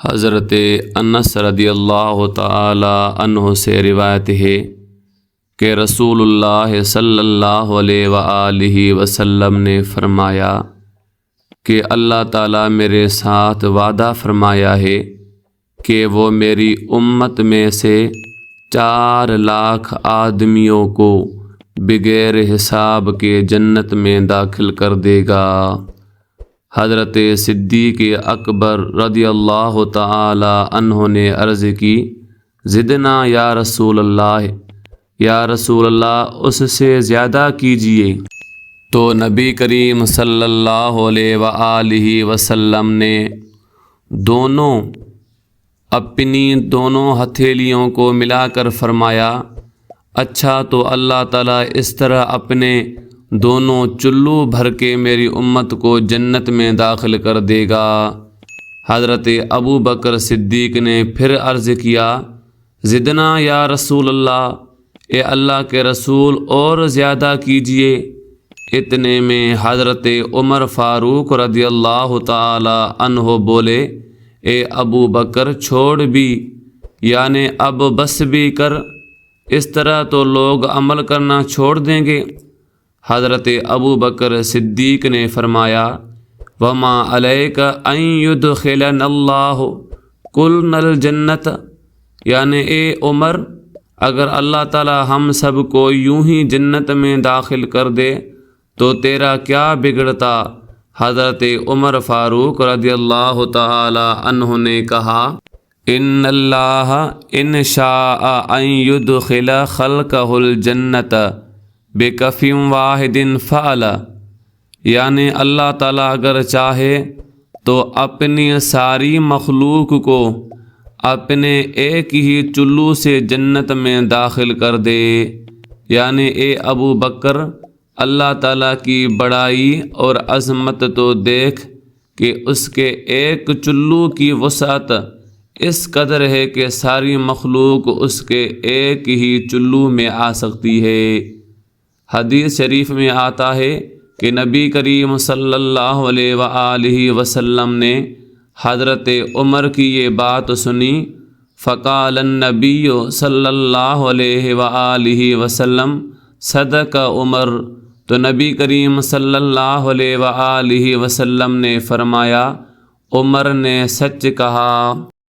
حضرت انس رضی اللہ تعالی عنہ سے روایت ہے کہ رسول اللہ صلی اللہ علیہ وآلہ وسلم نے فرمایا کہ اللہ تعالیٰ میرے ساتھ وعدہ فرمایا ہے کہ وہ میری امت میں سے 4 لاکھ آدمیوں کو بغیر حساب کے جنت میں داخل کر دے گا۔ حضرت صدیق اکبر رضی اللہ تعالی عنہ نے عرض کی، زدنا یا رسول اللہ، یا رسول اللہ اس سے زیادہ کیجئے۔ تو نبی کریم صلی اللہ علیہ وآلہ وسلم نے اپنی دونوں ہتھیلیوں کو ملا کر فرمایا، اچھا تو اللہ تعالیٰ اس طرح اپنے دونوں چلو بھر کے میری امت کو جنت میں داخل کر دے گا۔ حضرت ابو بکر صدیق نے پھر عرض کیا، زدنا یا رسول اللہ، اے اللہ کے رسول اور زیادہ کیجئے۔ اتنے میں حضرت عمر فاروق رضی اللہ تعالی عنہ بولے، اے ابو بکر چھوڑ بھی، یعنی اب بس بھی کر، اس طرح تو لوگ عمل کرنا چھوڑ دیں گے۔ حضرت ابو بکر صدیق نے فرمایا، وما علیک ان یدخلنا اللہ کلنا الجنت، یعنی اے عمر، اگر اللہ تعالی ہم سب کو یوں ہی جنت میں داخل کر دے تو تیرا کیا بگڑتا؟ حضرت عمر فاروق رضی اللہ تعالی عنہ نے کہا، ان اللہ ان شاء ان یدخل خلقہ الجنت بکف واحد فعل، یعنی اللہ تعالیٰ اگر چاہے تو اپنی ساری مخلوق کو اپنے ایک ہی چلو سے جنت میں داخل کر دے۔ یعنی اے ابو بکر، اللہ تعالیٰ کی بڑائی اور عظمت تو دیکھ کہ اس کے ایک چلو کی وسعت اس قدر ہے کہ ساری مخلوق اس کے ایک ہی چلو میں آ سکتی ہے۔ حدیث شریف میں آتا ہے کہ نبی کریم صلی اللہ علیہ وآلہ وسلم نے حضرت عمر کی یہ بات سنی، فقال النبی صلی اللہ علیہ وآلہ وسلم صدق عمر، تو نبی کریم صلی اللہ علیہ وآلہ وسلم نے فرمایا، عمر نے سچ کہا۔